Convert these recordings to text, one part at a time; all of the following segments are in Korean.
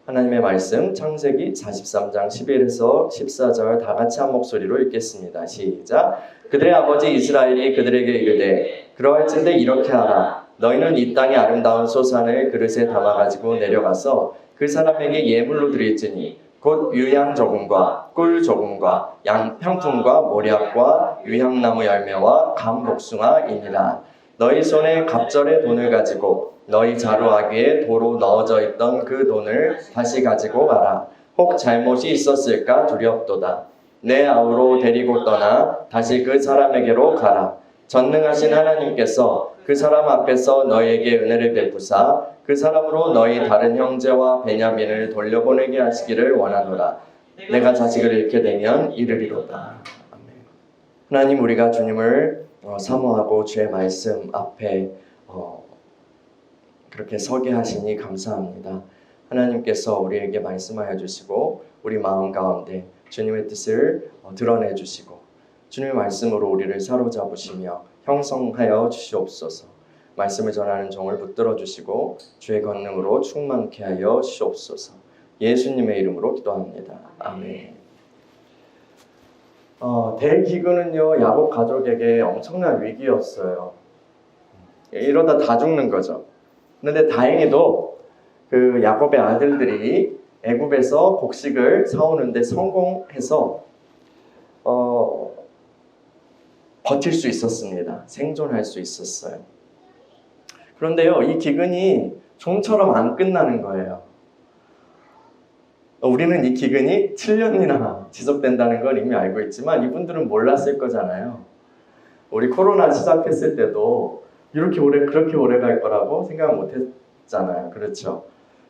하나님의 말씀 창세기 43장 11에서 14절 다 같이 한 목소리로 읽겠습니다. 시작. 그들의 아버지 이스라엘이 그들에게 이르되 그러할진대 이렇게 하라. 너희는 이 땅의 아름다운 소산을 그릇에 담아가지고 내려가서 그 사람에게 예물로 드릴지니 곧 유향 조금과 꿀 조금과 향품과 모략과 유향나무 열매와 감 복숭아이니라. 너희 손에 갑절의 돈을 가지고 너희 자루아귀에 도로 넣어져 있던 그 돈을 다시 가지고 가라. 혹 잘못이 있었을까 두렵도다. 내 아우로 데리고 떠나 다시 그 사람에게로 가라. 전능하신 하나님께서 그 사람 앞에서 너희에게 은혜를 베푸사 그 사람으로 너희 다른 형제와 베냐민을 돌려보내게 하시기를 원하노라. 내가 자식을 잃게 되면 이르리로다. 아멘. 하나님, 우리가 주님을 사모하고 주의 말씀 앞에 그렇게 서게 하시니 감사합니다. 하나님께서 우리에게 말씀하여 주시고 우리 마음 가운데 주님의 뜻을 드러내 주시고 주님의 말씀으로 우리를 사로잡으시며 형성하여 주시옵소서. 말씀을 전하는 종을 붙들어 주시고 주의 권능으로 충만케 하여 주시옵소서. 예수님의 이름으로 기도합니다. 아멘. 대기근은요, 야곱 가족에게 엄청난 위기였어요. 이러다 다 죽는 거죠. 그런데 다행히도 그 야곱의 아들들이 애굽에서 곡식을 사오는데 성공해서 버틸 수 있었습니다. 생존할 수 있었어요. 그런데요, 이 기근이 좀처럼 안 끝나는 거예요. 우리는 이 기근이 7년이나 지속된다는 걸 이미 알고 있지만 이분들은 몰랐을 거잖아요. 우리 코로나 시작했을 때도 이렇게 오래, 그렇게 오래 갈 거라고 생각 못 했잖아요. 그렇죠?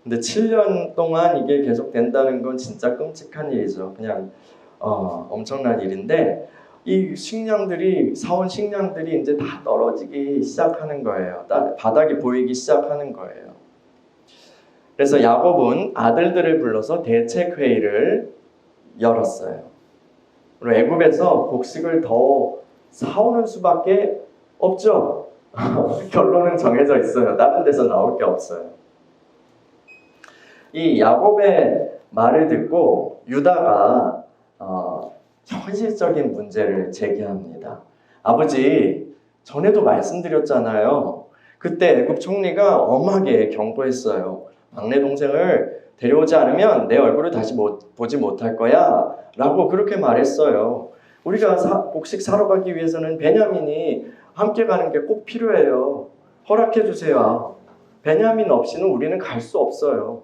근데 7년 동안 이게 계속 된다는 건 진짜 끔찍한 일이죠. 그냥 엄청난 일인데 이 식량들이, 사온 식량들이 이제 다 떨어지기 시작하는 거예요. 바닥이 보이기 시작하는 거예요. 그래서 야곱은 아들들을 불러서 대책회의를 열었어요. 그리고 애굽에서 곡식을 더 사오는 수밖에 없죠. 결론은 정해져 있어요. 다른 데서 나올 게 없어요. 이 야곱의 말을 듣고 유다가 현실적인 문제를 제기합니다. 아버지, 전에도 말씀드렸잖아요. 그때 애굽 총리가 엄하게 경고했어요. 막내 동생을 데려오지 않으면 내 얼굴을 다시 보지 못할 거야 라고 그렇게 말했어요. 우리가 곡식 사러 가기 위해서는 베냐민이 함께 가는 게 꼭 필요해요. 허락해 주세요. 베냐민 없이는 우리는 갈 수 없어요.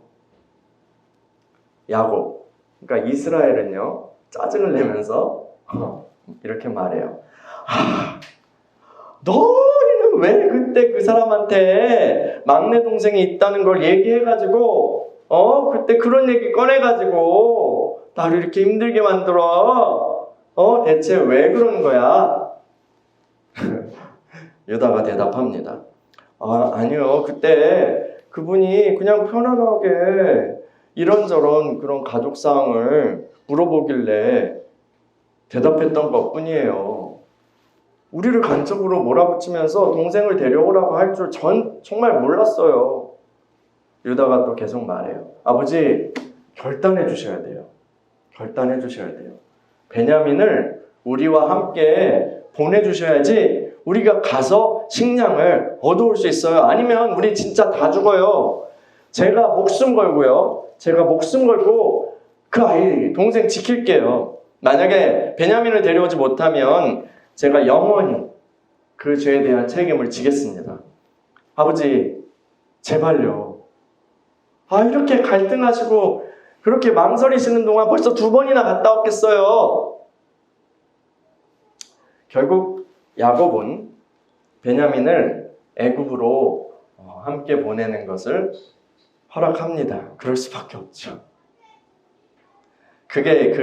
야곱, 그러니까 이스라엘은요, 짜증을 내면서 이렇게 말해요. 너희는 왜 그때 그 사람한테 막내 동생이 있다는 걸 얘기해가지고 그때 그런 얘기 꺼내가지고 나를 이렇게 힘들게 만들어? 대체 왜 그런 거야? 유다가 대답합니다. 아니요, 그때 그분이 그냥 편안하게 이런저런 그런 가족 사항을 물어보길래 대답했던 것 뿐이에요. 우리를 간첩으로 몰아붙이면서 동생을 데려오라고 할 줄 전 정말 몰랐어요. 유다가 또 계속 말해요. 아버지, 결단해 주셔야 돼요. 결단해 주셔야 돼요. 베냐민을 우리와 함께 보내주셔야지 우리가 가서 식량을 얻어올 수 있어요. 아니면 우리 진짜 다 죽어요. 제가 목숨 걸고 그 아이 동생 지킬게요. 만약에 베냐민을 데려오지 못하면 제가 영원히 그 죄에 대한 책임을 지겠습니다. 아버지, 제발요. 이렇게 갈등하시고 그렇게 망설이시는 동안 벌써 2번이나 갔다 왔겠어요. 결국 야곱은 베냐민을 애굽으로 함께 보내는 것을 허락합니다. 그럴 수밖에 없죠. 그게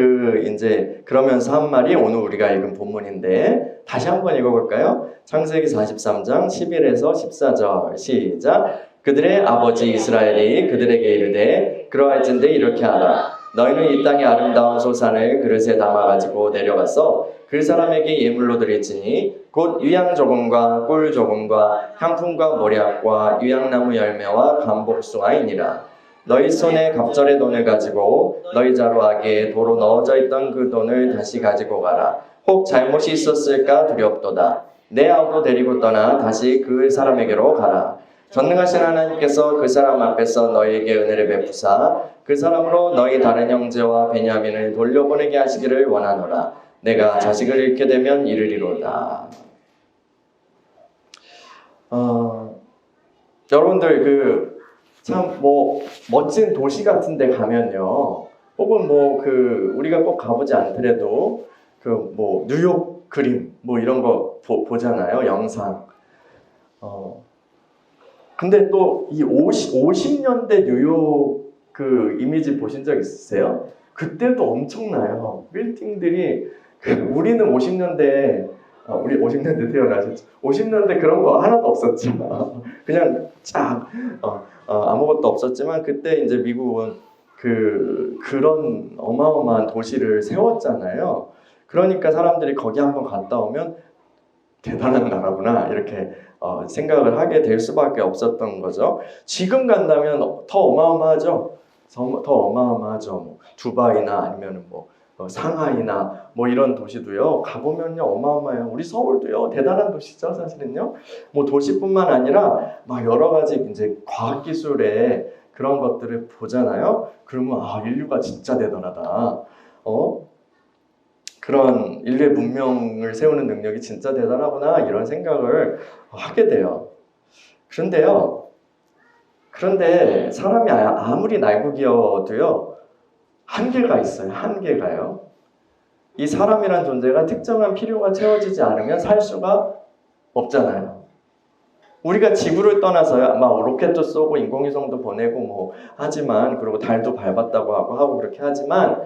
이제 그러면서 한 말이 오늘 우리가 읽은 본문인데 다시 한번 읽어볼까요? 창세기 43장 11에서 14절 시작. 그들의 아버지 이스라엘이 그들에게 이르되 그러할진대 이렇게 하라. 너희는 이 땅의 아름다운 소산을 그릇에 담아가지고 내려가서 그 사람에게 예물로 드릴지니 곧 유향 조금과 꿀 조금과 향품과 모략과 유향나무 열매와 감복숭아이니라. 너희 손에 갑절의 돈을 가지고 너희 자루아기에 도로 넣어져 있던 그 돈을 다시 가지고 가라. 혹 잘못이 있었을까 두렵도다. 내 아우로 데리고 떠나 다시 그 사람에게로 가라. 전능하신 하나님께서 그 사람 앞에서 너희에게 은혜를 베푸사 그 사람으로 너희 다른 형제와 베냐민을 돌려보내게 하시기를 원하노라. 내가 자식을 잃게 되면 이르리로다. 여러분들 참 멋진 도시 같은 데 가면요. 혹은 우리가 꼭 가보지 않더라도 뉴욕 그림 이런 거 보잖아요. 영상. 근데 또 이 50년대 뉴욕 그 이미지 보신 적 있으세요? 그때도 엄청나요. 빌딩들이 우리는 50년대 우리 50년대 태어나셨죠? 50년대 그런 거 하나도 없었지만 그냥 쫙 아무것도 없었지만 그때 이제 미국은 그런 어마어마한 도시를 세웠잖아요. 그러니까 사람들이 거기 한번 갔다 오면 대단한 나라구나 이렇게 생각을 하게 될 수밖에 없었던 거죠. 지금 간다면 더 어마어마하죠. 더 어마어마하죠. 두바이나 아니면 상하이나 이런 도시도요. 가보면요 어마어마해요. 우리 서울도요 대단한 도시죠 사실은요. 도시뿐만 아니라 막 여러 가지 이제 과학기술의 그런 것들을 보잖아요. 그러면 인류가 진짜 대단하다. 그런 인류의 문명을 세우는 능력이 진짜 대단하구나 이런 생각을 하게 돼요. 그런데 사람이 아무리 날고기여도요 한계가 있어요. 한계가요. 이 사람이란 존재가 특정한 필요가 채워지지 않으면 살 수가 없잖아요. 우리가 지구를 떠나서요, 로켓도 쏘고 인공위성도 보내고 하지만 그리고 달도 밟았다고 하고 그렇게 하지만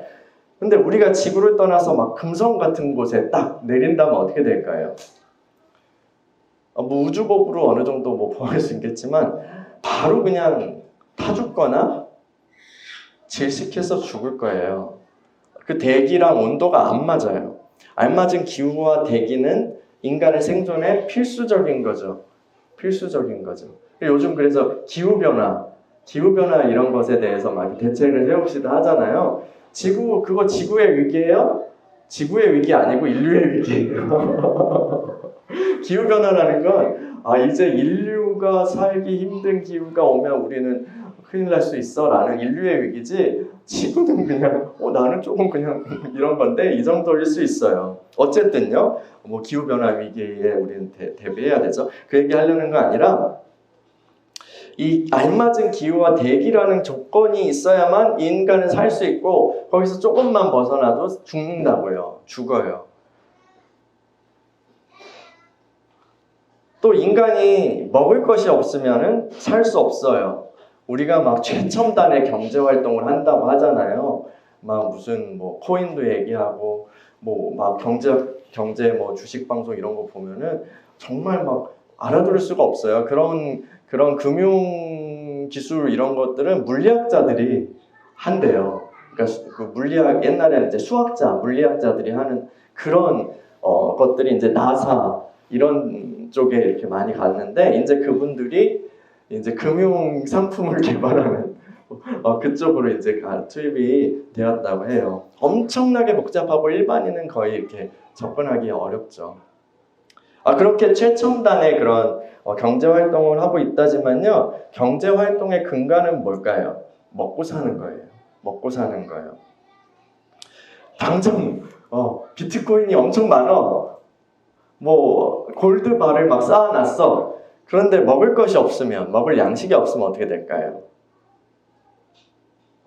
근데 우리가 지구를 떠나서 금성 같은 곳에 딱 내린다면 어떻게 될까요? 우주복으로 어느 정도 보호할 수 있겠지만 바로 그냥 타 죽거나 질식해서 죽을 거예요. 그 대기랑 온도가 안 맞아요. 안 맞은 기후와 대기는 인간의 생존에 필수적인 거죠. 필수적인 거죠. 요즘 그래서 기후변화 이런 것에 대해서 대책을 세웁시다 하잖아요. 그거 지구의 위기예요? 지구의 위기 아니고 인류의 위기예요. 기후변화라는 건 이제 인류가 살기 힘든 기후가 오면 우리는 큰일 날 수 있어 라는 인류의 위기지 지구는 그냥 나는 조금 그냥 이런 건데 이 정도일 수 있어요. 어쨌든요 기후변화 위기에 우리는 대비해야 되죠. 그 얘기 하려는 거 아니라 이 알맞은 기후와 대기라는 조건이 있어야만 인간은 살 수 있고 거기서 조금만 벗어나도 죽는다고요. 죽어요. 또 인간이 먹을 것이 없으면 살 수 없어요. 우리가 최첨단의 경제 활동을 한다고 하잖아요. 무슨 코인도 얘기하고 경제 주식 방송 이런 거 보면은 정말 알아들을 수가 없어요. 그런 금융 기술 이런 것들은 물리학자들이 한대요. 그러니까 옛날에는 이제 물리학자들이 하는 그런 것들이 이제 나사 이런 쪽에 이렇게 많이 갔는데 이제 그분들이 이제 금융 상품을 개발하는 그쪽으로 이제 투입이 되었다고 해요. 엄청나게 복잡하고 일반인은 거의 이렇게 접근하기 어렵죠. 그렇게 최첨단의 그런 경제 활동을 하고 있다지만요. 경제 활동의 근간은 뭘까요? 먹고 사는 거예요. 먹고 사는 거예요. 당장 비트코인이 엄청 많아. 골드바를 쌓아놨어. 그런데 먹을 것이 없으면, 먹을 양식이 없으면 어떻게 될까요?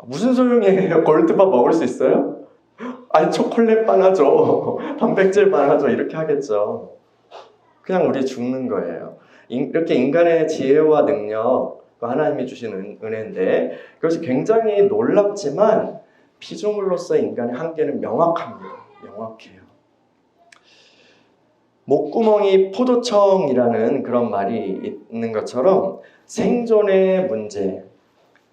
무슨 소용이에요? 골드바 먹을 수 있어요? 초콜릿 하나 줘. 단백질 하나 줘. 이렇게 하겠죠. 그냥 우리 죽는 거예요. 이렇게 인간의 지혜와 능력, 하나님이 주신 은혜인데 그것이 굉장히 놀랍지만 피조물로서 인간의 한계는 명확합니다. 명확해요. 목구멍이 포도청이라는 그런 말이 있는 것처럼 생존의 문제,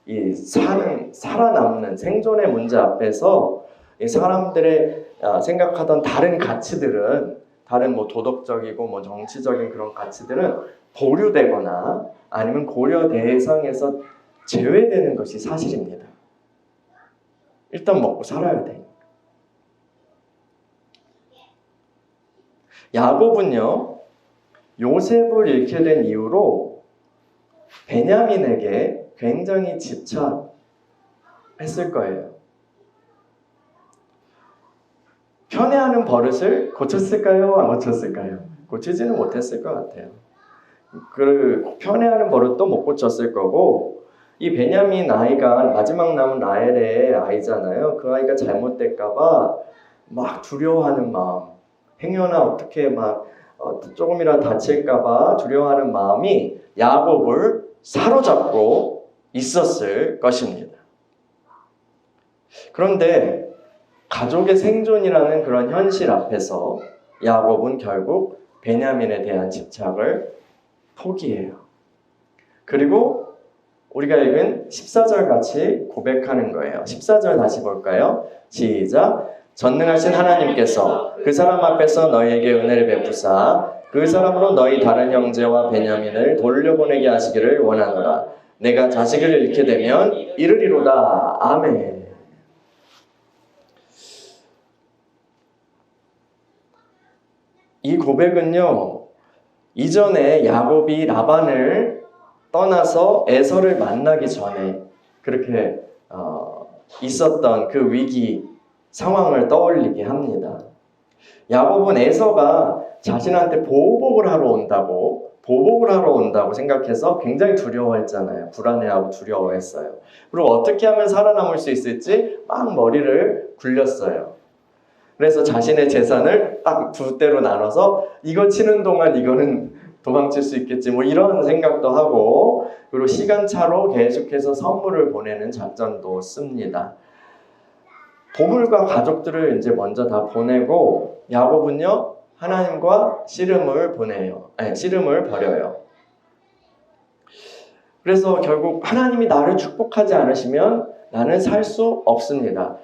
이 살아남는 생존의 문제 앞에서 이 사람들의 생각하던 다른 가치들은 다른 도덕적이고 정치적인 그런 가치들은 보류되거나 아니면 고려 대상에서 제외되는 것이 사실입니다. 일단 먹고 살아야 돼. 야곱은요, 요셉을 잃게 된 이후로 베냐민에게 굉장히 집착했을 거예요. 편애하는 버릇을 고쳤을까요? 안 고쳤을까요? 고치지는 못했을 것 같아요. 그 편애하는 버릇도 못 고쳤을 거고, 이 베냐민 아이가 마지막 남은 라헬의 아이잖아요. 그 아이가 잘못될까봐 막 두려워하는 마음, 행여나 어떻게 막 조금이라도 다칠까봐 두려워하는 마음이 야곱을 사로잡고 있었을 것입니다. 그런데 가족의 생존이라는 그런 현실 앞에서 야곱은 결국 베냐민에 대한 집착을 포기해요. 그리고 우리가 읽은 14절 같이 고백하는 거예요. 14절 다시 볼까요? 시작. 전능하신 하나님께서 그 사람 앞에서 너희에게 은혜를 베푸사 그 사람으로 너희 다른 형제와 베냐민을 돌려보내게 하시기를 원하노라. 내가 자식을 잃게 되면 이르리로다. 아멘. 이 고백은요, 이전에 야곱이 라반을 떠나서 에서를 만나기 전에 그렇게 있었던 그 위기 상황을 떠올리게 합니다. 야곱은 에서가 자신한테 보복을 하러 온다고 생각해서 굉장히 두려워했잖아요. 불안해하고 두려워했어요. 그리고 어떻게 하면 살아남을 수 있을지 막 머리를 굴렸어요. 그래서 자신의 재산을 딱 두 대로 나눠서 이거 치는 동안 이거는 도망칠 수 있겠지 뭐 이런 생각도 하고, 그리고 시간차로 계속해서 선물을 보내는 작전도 씁니다. 보물과 가족들을 이제 먼저 다 보내고 야곱은요 하나님과 씨름을 벌여요. 그래서 결국 하나님이 나를 축복하지 않으시면 나는 살 수 없습니다.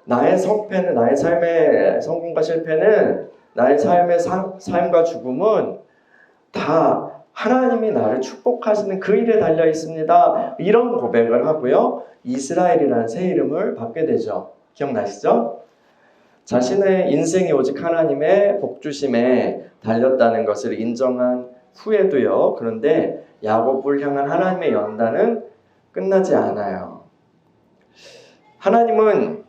나의 성패는, 나의 삶의 성공과 실패는, 나의 삶의 삶과 죽음은 다 하나님이 나를 축복하시는 그 일에 달려 있습니다. 이런 고백을 하고요. 이스라엘이라는 새 이름을 받게 되죠. 기억나시죠? 자신의 인생이 오직 하나님의 복주심에 달렸다는 것을 인정한 후에도요. 그런데 야곱을 향한 하나님의 연단은 끝나지 않아요. 하나님은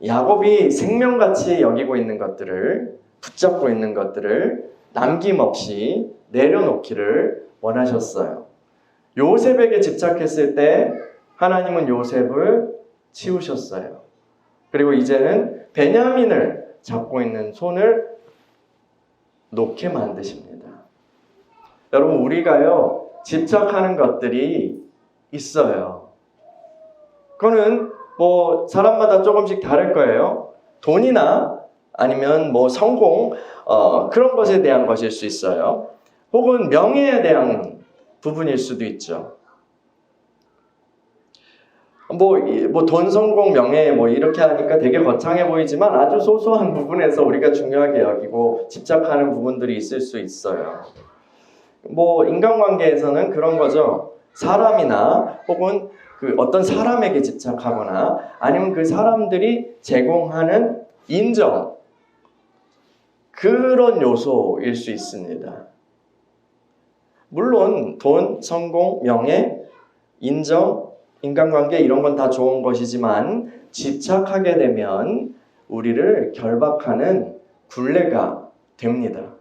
야곱이 생명같이 여기고 있는 것들을, 붙잡고 있는 것들을 남김없이 내려놓기를 원하셨어요. 요셉에게 집착했을 때 하나님은 요셉을 치우셨어요. 그리고 이제는 베냐민을 잡고 있는 손을 놓게 만드십니다. 여러분, 우리가요 집착하는 것들이 있어요. 그거는 뭐 사람마다 조금씩 다를 거예요. 돈이나 아니면 뭐 성공 그런 것에 대한 것일 수 있어요. 혹은 명예에 대한 부분일 수도 있죠. 뭐 돈, 성공, 명예 뭐 이렇게 하니까 되게 거창해 보이지만 아주 소소한 부분에서 우리가 중요하게 여기고 집착하는 부분들이 있을 수 있어요. 뭐 인간관계에서는 그런 거죠. 사람이나 혹은 그 어떤 사람에게 집착하거나 아니면 그 사람들이 제공하는 인정, 그런 요소일 수 있습니다. 물론 돈, 성공, 명예, 인정, 인간관계 이런 건 다 좋은 것이지만 집착하게 되면 우리를 결박하는 굴레가 됩니다.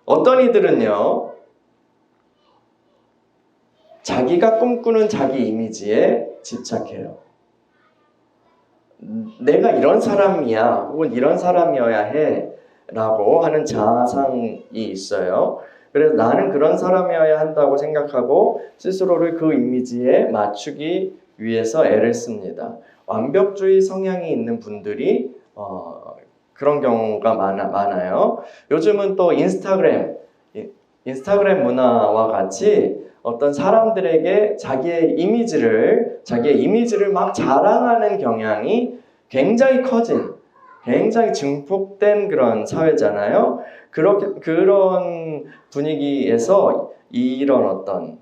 어떤 이들은요, 자기가 꿈꾸는 자기 이미지에 집착해요. 내가 이런 사람이야 혹은 이런 사람이어야 해 라고 하는 자아상이 있어요. 그래서 나는 그런 사람이어야 한다고 생각하고 스스로를 그 이미지에 맞추기 위해서 애를 씁니다. 완벽주의 성향이 있는 분들이 그런 경우가 많아요. 요즘은 또 인스타그램 문화와 같이 어떤 사람들에게 자기의 이미지를 막 자랑하는 경향이 굉장히 커진, 굉장히 증폭된 그런 사회잖아요. 그런 분위기에서 이런 어떤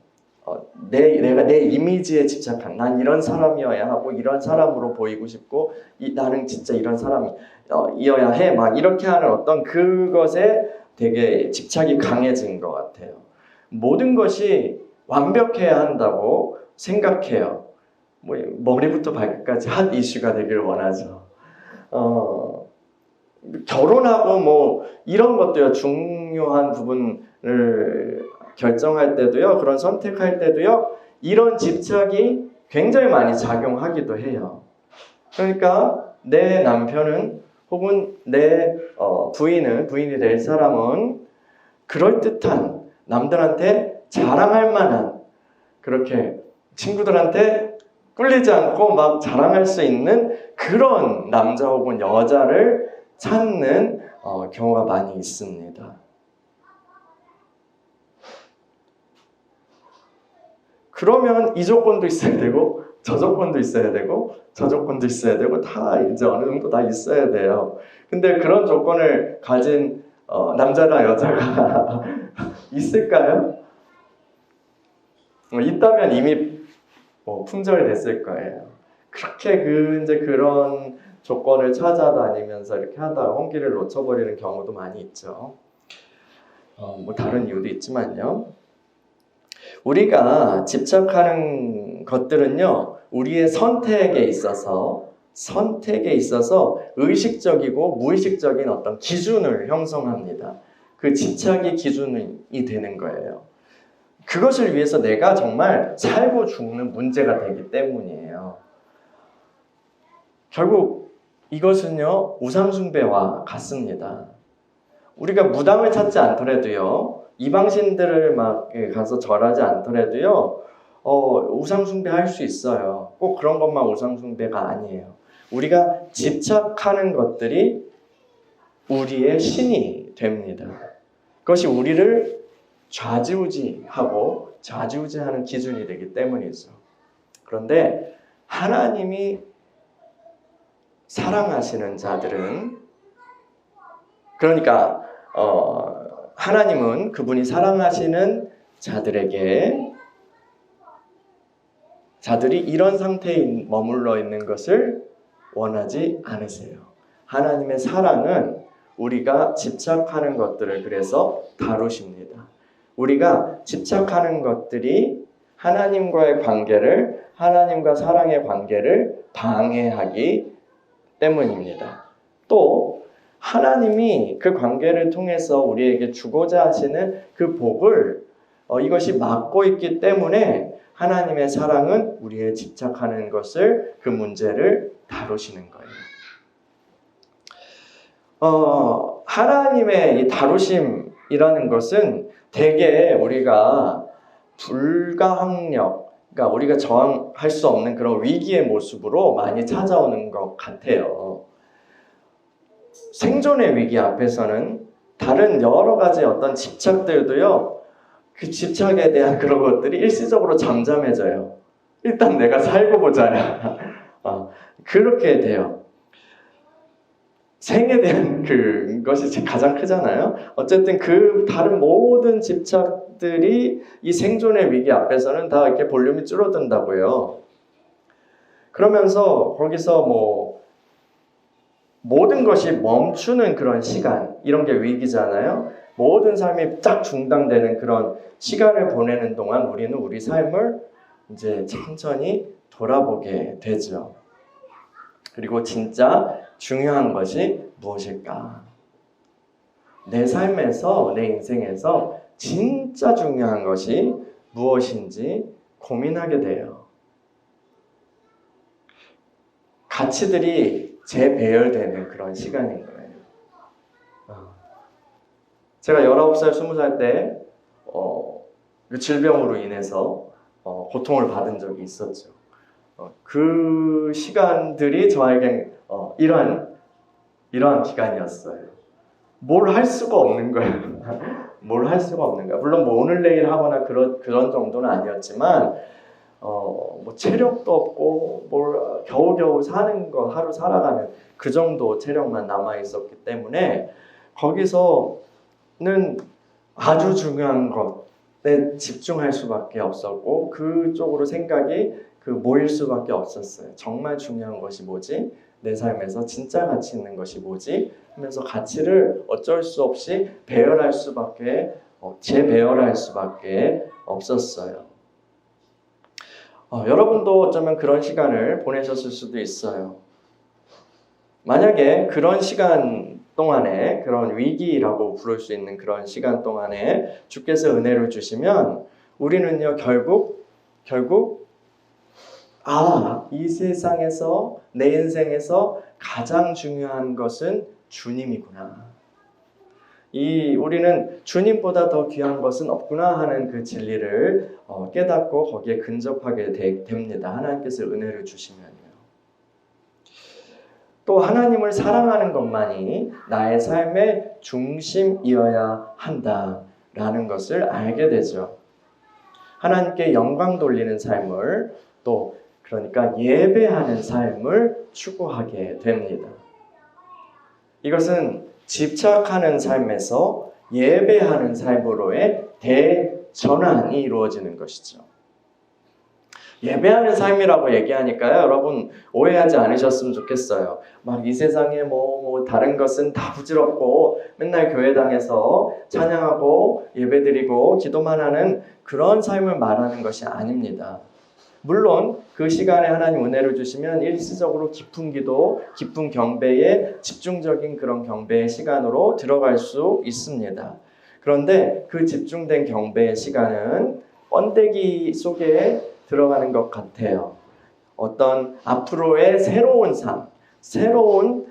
내가 내 이미지에 집착한 난 이런 사람이어야 하고 이런 사람으로 보이고 싶고 나는 진짜 이런 사람이어야 해 막 이렇게 하는 어떤 그것에 되게 집착이 강해진 것 같아요. 모든 것이 완벽해야 한다고 생각해요. 뭐 머리부터 발끝까지 핫 이슈가 되길 원하죠. 결혼하고 뭐 이런 것도요, 중요한 부분을 결정할 때도요, 그런 선택할 때도요, 이런 집착이 굉장히 많이 작용하기도 해요. 그러니까 내 남편은 혹은 내 부인이 될 사람은 그럴듯한 남들한테 자랑할 만한 그렇게 친구들한테 꿀리지 않고 막 자랑할 수 있는 그런 남자 혹은 여자를 찾는 경우가 많이 있습니다. 그러면 이 조건도 있어야 되고 저 조건도 있어야 되고 저 조건도 있어야 되고 다 이제 어느 정도 다 있어야 돼요. 근데 그런 조건을 가진 남자나 여자가 있을까요? 있다면 이미 품절이 됐을 거예요. 그렇게 이제 그런 조건을 찾아다니면서 이렇게 하다가 홍기를 놓쳐버리는 경우도 많이 있죠. 뭐 다른 이유도 있지만요. 우리가 집착하는 것들은요, 우리의 선택에 있어서 의식적이고 무의식적인 어떤 기준을 형성합니다. 그 집착이 기준이 되는 거예요. 그것을 위해서 내가 정말 살고 죽는 문제가 되기 때문이에요. 결국 이것은요, 우상숭배와 같습니다. 우리가 무당을 찾지 않더라도요, 이방신들을 막 가서 절하지 않더라도요, 우상숭배 할 수 있어요. 꼭 그런 것만 우상숭배가 아니에요. 우리가 집착하는 것들이 우리의 신이 됩니다. 그것이 우리를 좌지우지하는 기준이 되기 때문이죠. 그런데 하나님이 사랑하시는 자들은, 그러니까 하나님은 그분이 사랑하시는 자들이 이런 상태에 머물러 있는 것을 원하지 않으세요. 하나님의 사랑은 우리가 집착하는 것들을 그래서 다루십니다. 우리가 집착하는 것들이 하나님과의 관계를, 하나님과 사랑의 관계를 방해하기 때문입니다. 또 하나님이 그 관계를 통해서 우리에게 주고자 하시는 그 복을 이것이 막고 있기 때문에 하나님의 사랑은 우리의 집착하는 것을, 그 문제를 다루시는 거예요. 하나님의 이 다루심이라는 것은 대개 우리가 불가항력, 그러니까 우리가 저항할 수 없는 그런 위기의 모습으로 많이 찾아오는 것 같아요. 생존의 위기 앞에서는 다른 여러 가지 어떤 집착들도요, 그 집착에 대한 그런 것들이 일시적으로 잠잠해져요. 일단 내가 살고 보자. 그렇게 돼요. 생에 대한 그것이 가장 크잖아요. 어쨌든 그 다른 모든 집착들이 이 생존의 위기 앞에서는 다 이렇게 볼륨이 줄어든다고요. 그러면서 거기서 모든 것이 멈추는 그런 시간, 이런 게 위기잖아요. 모든 삶이 딱 중단되는 그런 시간을 보내는 동안 우리는 우리 삶을 이제 천천히 돌아보게 되죠. 그리고 진짜 중요한 것이 무엇일까? 내 삶에서, 내 인생에서 진짜 중요한 것이 무엇인지 고민하게 돼요. 가치들이 재배열되는 그런 시간인 거예요. 제가 19살, 20살 때 그 질병으로 인해서 고통을 받은 적이 있었죠. 그 시간들이 저에겐 이러한 기간이었어요. 뭘 할 수가 없는 거예요. 뭘 할 수가 없는 거야. 물론 오늘 내일 하거나 그런 정도는 아니었지만 체력도 없고 겨우겨우 사는 거, 하루 살아가는 그 정도 체력만 남아 있었기 때문에 거기서는 아주 중요한 것, 집중할 수밖에 없었고 그쪽으로 생각이 모일 수밖에 없었어요. 정말 중요한 것이 뭐지? 내 삶에서 진짜 가치 있는 것이 뭐지? 하면서 가치를 어쩔 수 없이 배열할 수밖에 재배열할 수밖에 없었어요. 여러분도 어쩌면 그런 시간을 보내셨을 수도 있어요. 만약에 그런 시간 동안에, 그런 위기라고 부를 수 있는 그런 시간 동안에 주께서 은혜를 주시면 우리는요 결국 이 세상에서 내 인생에서 가장 중요한 것은 주님이구나. 우리는 주님보다 더 귀한 것은 없구나 하는 그 진리를 깨닫고 거기에 근접하게 됩니다. 하나님께서 은혜를 주시면요. 또 하나님을 사랑하는 것만이 나의 삶의 중심이어야 한다라는 것을 알게 되죠. 하나님께 영광 돌리는 삶을 또 그러니까 예배하는 삶을 추구하게 됩니다. 이것은 집착하는 삶에서 예배하는 삶으로의 대전환이 이루어지는 것이죠. 예배하는 삶이라고 얘기하니까요, 여러분 오해하지 않으셨으면 좋겠어요. 막 이 세상에 다른 것은 다 부질없고 맨날 교회당에서 찬양하고 예배드리고 기도만 하는 그런 삶을 말하는 것이 아닙니다. 물론 그 시간에 하나님 은혜를 주시면 일시적으로 깊은 기도, 깊은 경배에 집중적인 그런 경배의 시간으로 들어갈 수 있습니다. 그런데 그 집중된 경배의 시간은 번데기 속에 들어가는 것 같아요. 어떤 앞으로의 새로운 새로운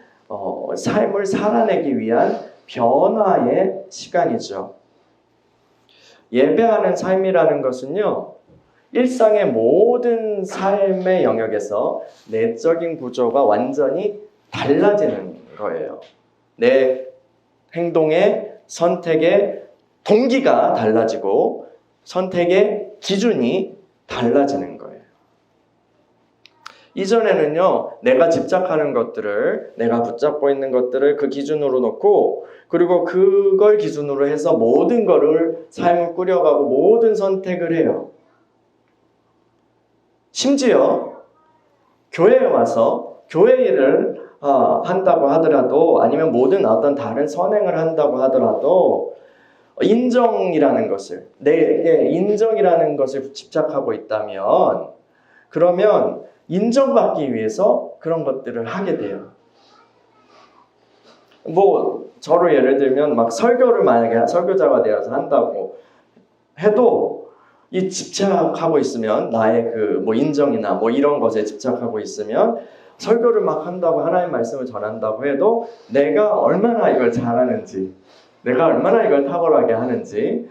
삶을 살아내기 위한 변화의 시간이죠. 예배하는 삶이라는 것은요, 일상의 모든 삶의 영역에서 내적인 구조가 완전히 달라지는 거예요. 내 행동의 선택의 동기가 달라지고 선택의 기준이 달라지는 거예요. 이전에는요, 내가 집착하는 것들을, 내가 붙잡고 있는 것들을 그 기준으로 놓고, 그리고 그걸 기준으로 해서 모든 거를 삶을 꾸려가고 모든 선택을 해요. 심지어 교회에 와서 교회 일을 한다고 하더라도, 아니면 모든 어떤 다른 선행을 한다고 하더라도 인정이라는 것을, 내게 인정이라는 것을 집착하고 있다면, 그러면 인정받기 위해서 그런 것들을 하게 돼요. 저를 예를 들면 막 설교를 만약에 설교자가 되어서 한다고 해도 이 집착하고 있으면, 나의 인정이나 이런 것에 집착하고 있으면 설교를 막 한다고, 하나님 말씀을 전한다고 해도 내가 얼마나 이걸 잘하는지, 내가 얼마나 이걸 탁월하게 하는지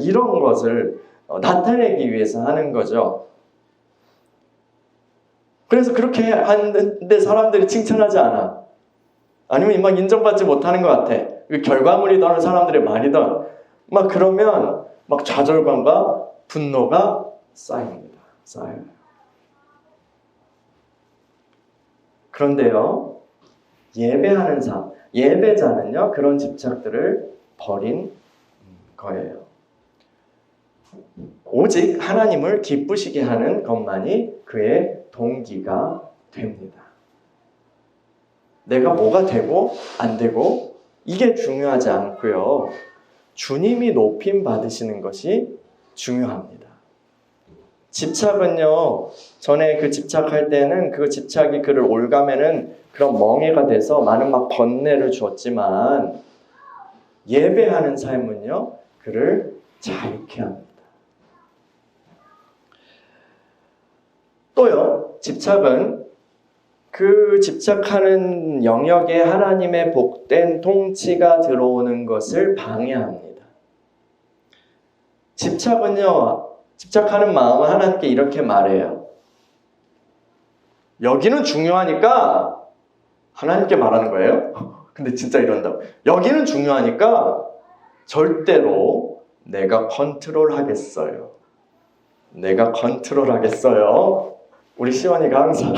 이런 것을 나타내기 위해서 하는 거죠. 그래서 그렇게 하는데 사람들이 칭찬하지 않아. 아니면 막 인정받지 못하는 것 같아. 그 결과물이던 사람들의 말이던 막 그러면 막 좌절감과 분노가 쌓입니다. 쌓여요. 그런데요, 예배하는 삶, 예배자는요, 그런 집착들을 버린 거예요. 오직 하나님을 기쁘시게 하는 것만이 그의 동기가 됩니다. 내가 뭐가 되고 안 되고 이게 중요하지 않고요, 주님이 높임 받으시는 것이 중요합니다. 집착은요, 전에 그 집착할 때는 그 집착이 그를 올가매는 그런 멍해가 돼서 많은 막 번뇌를 주었지만, 예배하는 삶은요, 그를 자유케 합니다. 또요, 집착은 그 집착하는 영역에 하나님의 복된 통치가 들어오는 것을 방해합니다. 집착은요, 집착하는 마음은 하나님께 이렇게 말해요. 여기는 중요하니까, 하나님께 말하는 거예요. 근데 진짜 이런다고. 여기는 중요하니까 절대로 내가 컨트롤하겠어요. 내가 컨트롤하겠어요. 우리 시원이가 항상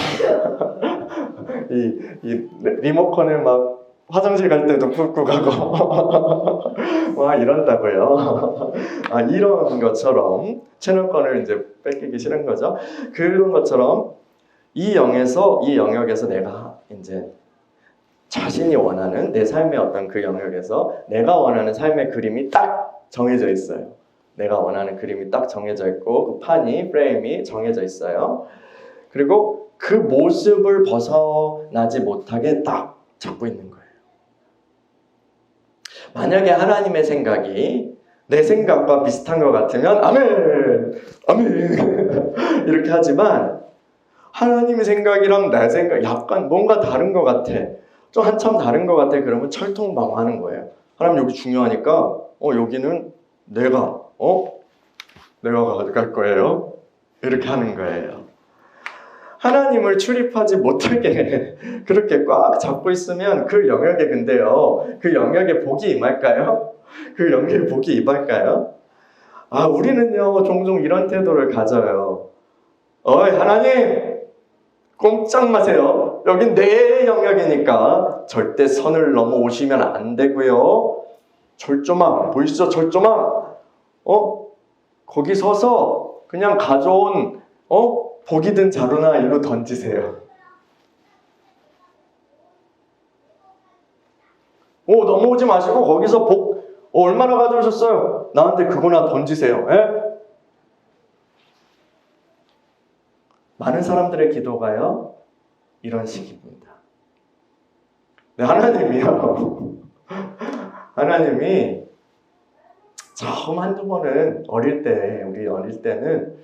이 리모컨을 막 화장실 갈 때도 훑고 가고 와 이런다고요. 이런 것처럼 채널권을 이제 뺏기기 싫은 거죠. 그런 것처럼 이 영역에서 내가 이제 자신이 원하는 내 삶의 어떤 그 영역에서 내가 원하는 삶의 그림이 딱 정해져 있어요. 내가 원하는 그림이 딱 정해져 있고 그 판이 프레임이 정해져 있어요. 그리고 그 모습을 벗어나지 못하게 딱 잡고 있는 거예요. 만약에 하나님의 생각이 내 생각과 비슷한 것 같으면 아멘! 아멘! 이렇게 하지만 하나님의 생각이랑 내 생각 약간 뭔가 다른 것 같아. 좀 한참 다른 것 같아. 그러면 철통방어하는 거예요. 하나님 여기 중요하니까 여기는 내가 가져갈 거예요. 이렇게 하는 거예요. 하나님을 출입하지 못하게 그렇게 꽉 잡고 있으면 그 영역에 근데요. 그 영역에 복이 임할까요? 그 영역에 복이 임할까요? 우리는요. 종종 이런 태도를 가져요. 하나님! 꼼짝 마세요. 여긴 내 영역이니까 절대 선을 넘어오시면 안 되고요. 절조망 보이시죠? 절조망. 거기 서서 그냥 가져온 복이 든 자루나 일로 던지세요. 넘어오지 마시고 거기서 복 얼마나 가져오셨어요? 나한테 그거나 던지세요. 에? 많은 사람들의 기도가요 이런 식입니다. 네, 하나님이 처음 한두 번은 우리 어릴 때는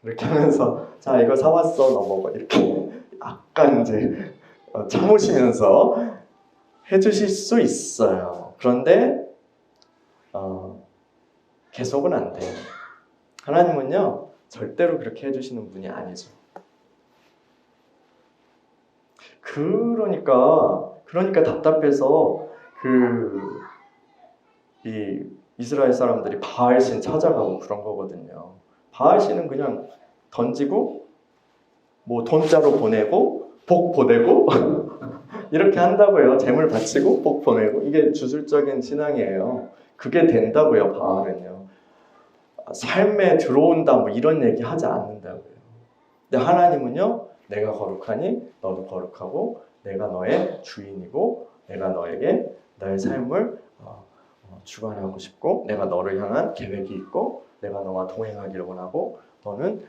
이렇게 하면서 자 이거 사왔어 너 먹어 이렇게 약간 이제 참으시면서 해주실 수 있어요. 그런데 계속은 안 돼요. 하나님은요 절대로 그렇게 해주시는 분이 아니죠. 그러니까 답답해서 이 이스라엘 사람들이 바알신 찾아가고 그런 거거든요. 바알신은 그냥 던지고 뭐 돈자로 보내고 복 보내고 이렇게 한다고요. 재물 바치고 복 보내고 이게 주술적인 신앙이에요. 그게 된다고요. 바알은요. 삶에 들어온다 뭐 이런 얘기 하지 않는다고요. 근데 하나님은요. 내가 거룩하니 너도 거룩하고 내가 너의 주인이고 내가 너에게 너의 삶을 주관하고 싶고 내가 너를 향한 계획이 있고 내가 너와 동행하기를 원하고 너는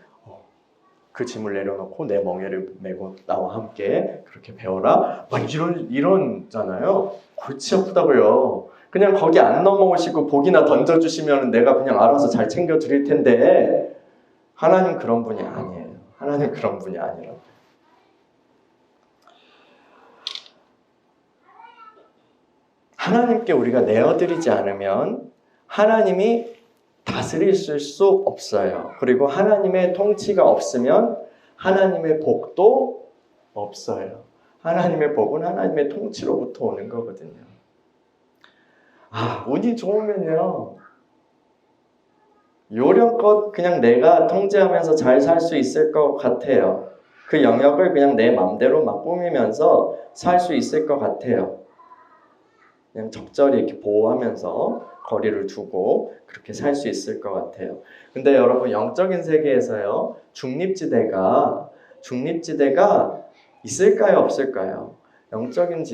그 짐을 내려놓고 내 멍에를 메고 나와 함께 그렇게 배워라. 이런잖아요. 골치 아프다고요. 그냥 거기 안 넘어오시고 복이나 던져주시면 내가 그냥 알아서 잘 챙겨드릴 텐데 하나님 그런 분이 아니에요. 하나님 그런 분이 아니라고. 하나님께 우리가 내어드리지 않으면 하나님이 다스리실 수 없어요. 그리고 하나님의 통치가 없으면 하나님의 복도 없어요. 하나님의 복은 하나님의 통치로부터 오는 거거든요. 운이 좋으면요. 요령껏 그냥 내가 통제하면서 잘 살 수 있을 것 같아요. 그 영역을 그냥 내 마음대로 막 꾸미면서 살 수 있을 것 같아요. 그냥 적절히 이렇게 보호하면서 거리를 두고 그렇게 살 수 있을 것 같아요. 근데 여러분 영적인 세계에서요 중립지대가 있을까요 없을까요? 영적인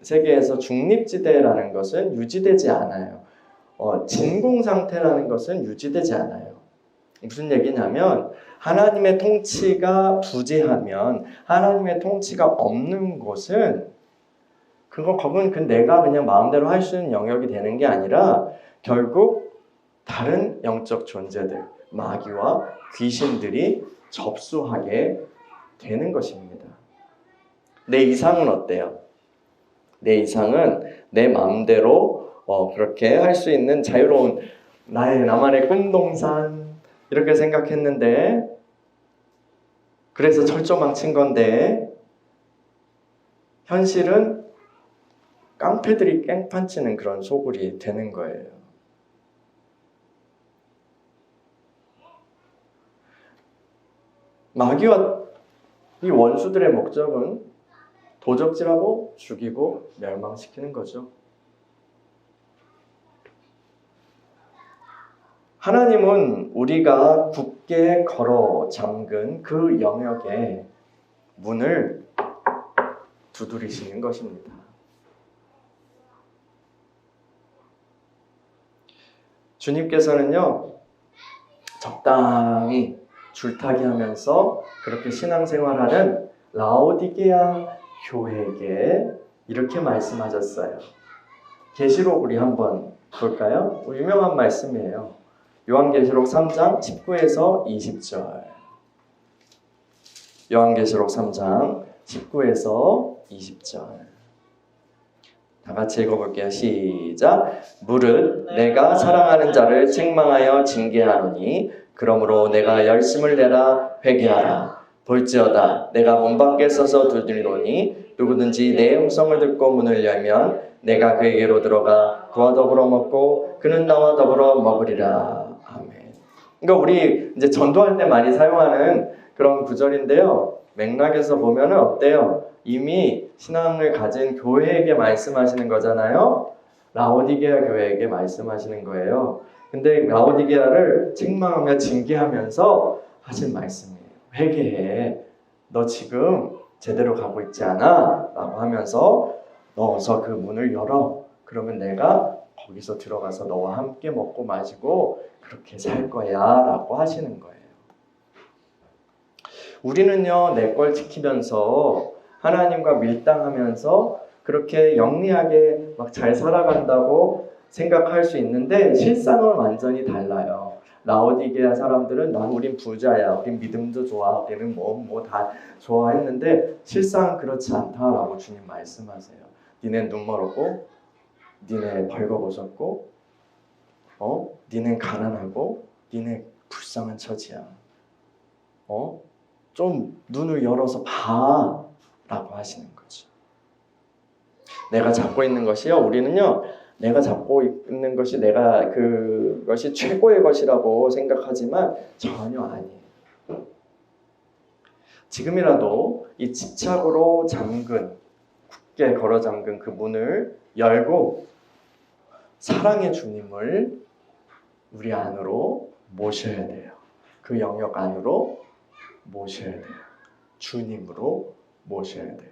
세계에서 중립지대라는 것은 유지되지 않아요. 진공 상태라는 것은 유지되지 않아요. 무슨 얘기냐면 하나님의 통치가 부재하면 하나님의 통치가 없는 곳은 거긴 내가 그냥 마음대로 할 수 있는 영역이 되는 게 아니라 결국 다른 영적 존재들, 마귀와 귀신들이 접수하게 되는 것입니다. 내 이상은 어때요? 내 이상은 내 마음대로 그렇게 할 수 있는 자유로운 나만의 꿈동산 이렇게 생각했는데 그래서 철조망 친 건데 현실은 깡패들이 깽판치는 그런 소굴이 되는 거예요. 마귀와 이 원수들의 목적은 도적질하고 죽이고 멸망시키는 거죠. 하나님은 우리가 굳게 걸어 잠근 그 영역에 문을 두드리시는 것입니다. 주님께서는요, 적당히 줄타기 하면서 그렇게 신앙생활하는 라오디게아 교회에게 이렇게 말씀하셨어요. 계시록 우리 한번 볼까요? 유명한 말씀이에요. 요한계시록 3장 19에서 20절. 요한계시록 3장 19에서 20절. 다 같이 읽어볼게요. 시작. 무릇 내가 사랑하는 자를 책망하여 징계하노니 그러므로 내가 열심을 내라 회개하라. 볼지어다 내가 문 밖에 서서 두드리노니 누구든지 내 음성을 듣고 문을 열면 내가 그에게로 들어가 그와 더불어 먹고 그는 나와 더불어 먹으리라. 아멘. 그러니까 우리 이제 전도할 때 많이 사용하는 그런 구절인데요. 맥락에서 보면 어때요? 이미 신앙을 가진 교회에게 말씀하시는 거잖아요. 라오디게아 교회에게 말씀하시는 거예요. 근데 라오디게아를 책망하며 징계하면서 하신 말씀이에요. 회개해. 너 지금 제대로 가고 있지 않아? 라고 하면서 너 어서 그 문을 열어. 그러면 내가 거기서 들어가서 너와 함께 먹고 마시고 그렇게 살 거야 라고 하시는 거예요. 우리는요, 내 걸 지키면서 하나님과 밀당하면서 그렇게 영리하게 막 잘 살아간다고 생각할 수 있는데 실상은 완전히 달라요. 라오디게아 사람들은 우린 부자야, 우린 믿음도 좋아, 우리는 뭐 다 좋아했는데 실상은 그렇지 않다라고 주님 말씀하세요. 니네 눈 멀었고, 니네 벌거벗었고, 니네 가난하고, 니네 불쌍한 처지야. 좀 눈을 열어서 봐 라고 하시는 거죠. 내가 잡고 있는 것이요, 우리는요, 내가 잡고 있는 것이 내가 그것이 최고의 것이라고 생각하지만 전혀 아니에요. 지금이라도 이 집착으로 잠근, 굳게 걸어 잠근 그 문을 열고 사랑의 주님을 우리 안으로 모셔야 돼요. 그 영역 안으로 모셔야 돼요. 주님으로 모셔야 돼요.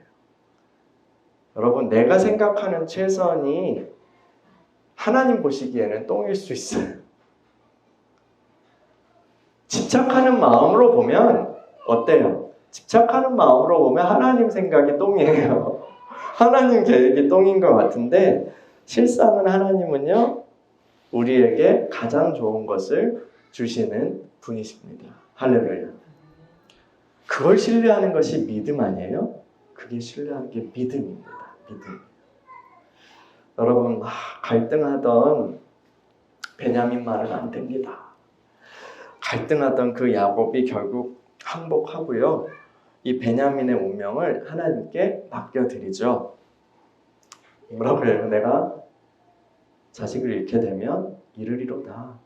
여러분, 내가 생각하는 최선이 하나님 보시기에는 똥일 수 있어요. 집착하는 마음으로 보면 어때요? 집착하는 마음으로 보면 하나님 생각이 똥이에요. 하나님 계획이 똥인 것 같은데 실상은 하나님은요, 우리에게 가장 좋은 것을 주시는 분이십니다. 할렐루야. 그걸 신뢰하는 것이 믿음 아니에요? 그게 신뢰하는 게 믿음입니다. 믿음. 여러분, 갈등하던 베냐민 말은 안 됩니다. 갈등하던 그 야곱이 결국 항복하고요. 이 베냐민의 운명을 하나님께 맡겨드리죠. 뭐라고 해요? 내가 자식을 잃게 되면 이르리로다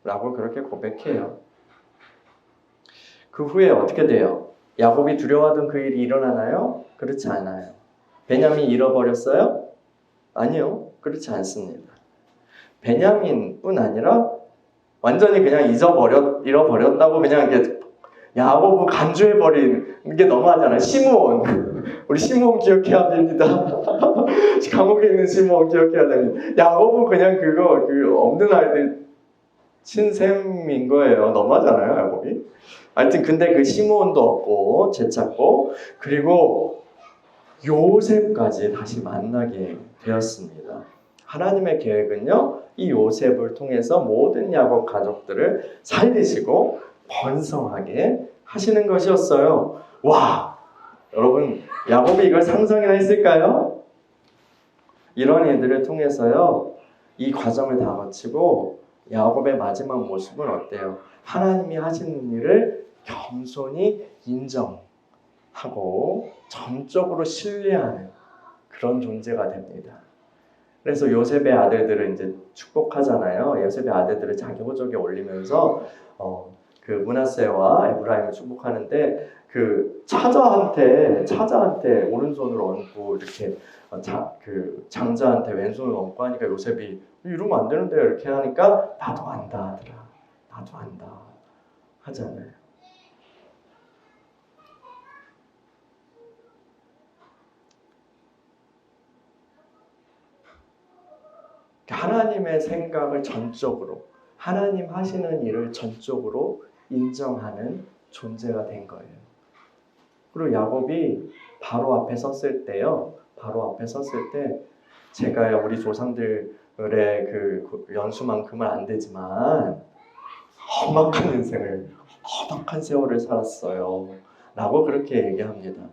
라고 그렇게 고백해요. 그 후에 어떻게 돼요? 야곱이 두려워하던 그 일이 일어나나요? 그렇지 않아요. 베냐민 잃어버렸어요? 아니요. 그렇지 않습니다. 베냐민뿐 아니라 완전히 그냥 잃어버렸다고 그냥 이렇게 야곱을 간주해버린 게 너무하잖아요. 시므온. 우리 시므온 기억해야 됩니다. 감옥에 있는 시므온 기억해야 됩니다. 야곱은 그냥 그 없는 아이들 친셈인 거예요. 너무하잖아요, 야곱이. 하여튼 근데 그 시므온도 없고 죄찾고 그리고 요셉까지 다시 만나게 되었습니다. 하나님의 계획은요, 이 요셉을 통해서 모든 야곱 가족들을 살리시고 번성하게 하시는 것이었어요. 와, 여러분, 야곱이 이걸 상상이나 했을까요? 이런 일들을 통해서요, 이 과정을 다 거치고 야곱의 마지막 모습은 어때요? 하나님이 하시는 일을 겸손히 인정하고 전적으로 신뢰하는 그런 존재가 됩니다. 그래서 요셉의 아들들을 이제 축복하잖아요. 요셉의 아들들을 자기 호적에 올리면서 그 므낫세와 에브라임을 축복하는데 그 차자한테 오른손을 얹고 이렇게 그 장자한테 왼손을 얹고 하니까 요셉이 이러면 안 되는데 이렇게 하니까 나도 안다 하더라. 나도 안다 하잖아요. 하나님의 생각을 전적으로, 하나님 하시는 일을 전적으로 인정하는 존재가 된 거예요. 그리고 야곱이 바로 앞에 섰을 때요. 바로 앞에 섰을 때 제가 우리 조상들의 그 연수만큼은 안 되지만 험악한 인생을, 험악한 세월을 살았어요. 라고 그렇게 얘기합니다.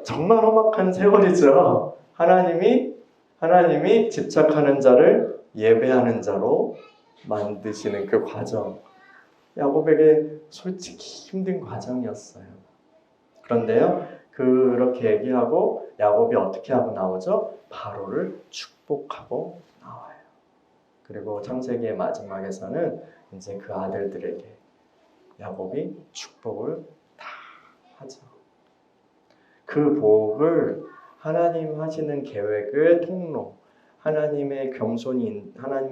정말 험악한 세월이죠. 하나님이 집착하는 자를 예배하는 자로 만드시는 그 과정. 야곱에게 솔직히 힘든 과정이었어요. 그런데요, 그렇게 얘기하고 야곱이 어떻게 하고 나오죠? 바로를 축복하고 나와요. 그리고 창세기의 마지막에서는 이제 그 아들들에게 야곱이 축복을 다 하죠. 그 복을 하나님 하시는 계획의 통로, 하나님이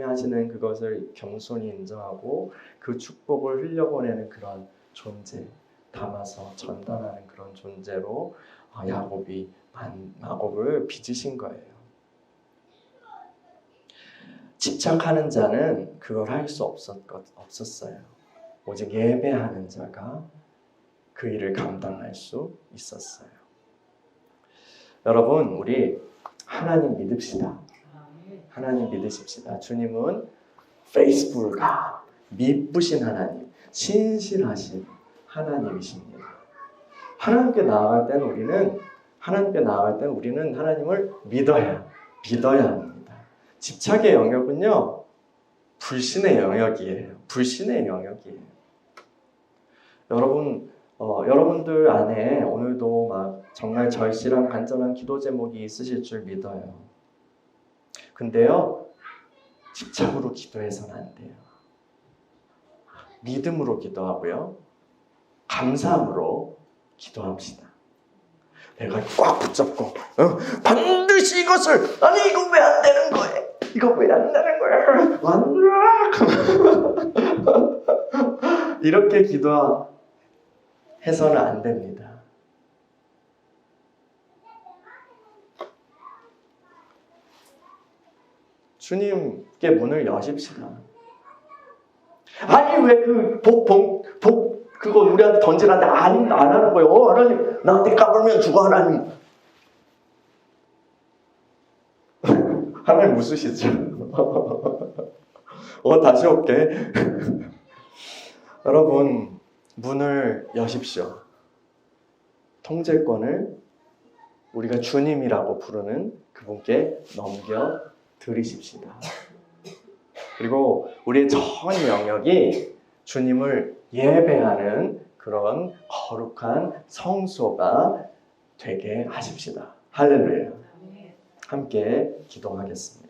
하시는 그것을 겸손히 인정하고 그 축복을 흘려보내는 그런 존재, 담아서 전달하는 그런 존재로 야곱을 빚으신 거예요. 집착하는 자는 그걸 할 수 없었어요. 오직 예배하는 자가 그 일을 감당할 수 있었어요. 여러분, 우리 하나님 믿읍시다. 하나님 믿으십시다. 주님은 페이스풀가, 미쁘신 하나님, 신실하신 하나님이십니다. 하나님께 나아갈 때는 우리는 하나님을 믿어야 합니다. 집착의 영역은요, 불신의 영역이에요. 불신의 영역이에요. 여러분들 안에 오늘도 막 정말 절실한 간절한 기도 제목이 있으실 줄 믿어요. 근데요, 집착으로 기도해서는 안 돼요. 믿음으로 기도하고요, 감사함으로 기도합시다. 내가 꽉 붙잡고 반드시 이것을, 아니 이거 왜 안 되는 거야? 이거 왜 안 되는 거야? 이렇게 기도해서는 안 됩니다. 주님께 문을 여십시다. 아니 왜 그 복 그거 우리한테 던지라는데 안 하는 거예요. 하나님 나한테 까불면 죽어 하나님. 하나님 웃으시죠? 다시 올게. 여러분, 문을 여십시오. 통제권을 우리가 주님이라고 부르는 그분께 넘겨드리십시다. 그리고 우리의 전 영역이 주님을 예배하는 그런 거룩한 성소가 되게 하십시다. 할렐루야. 함께 기도하겠습니다.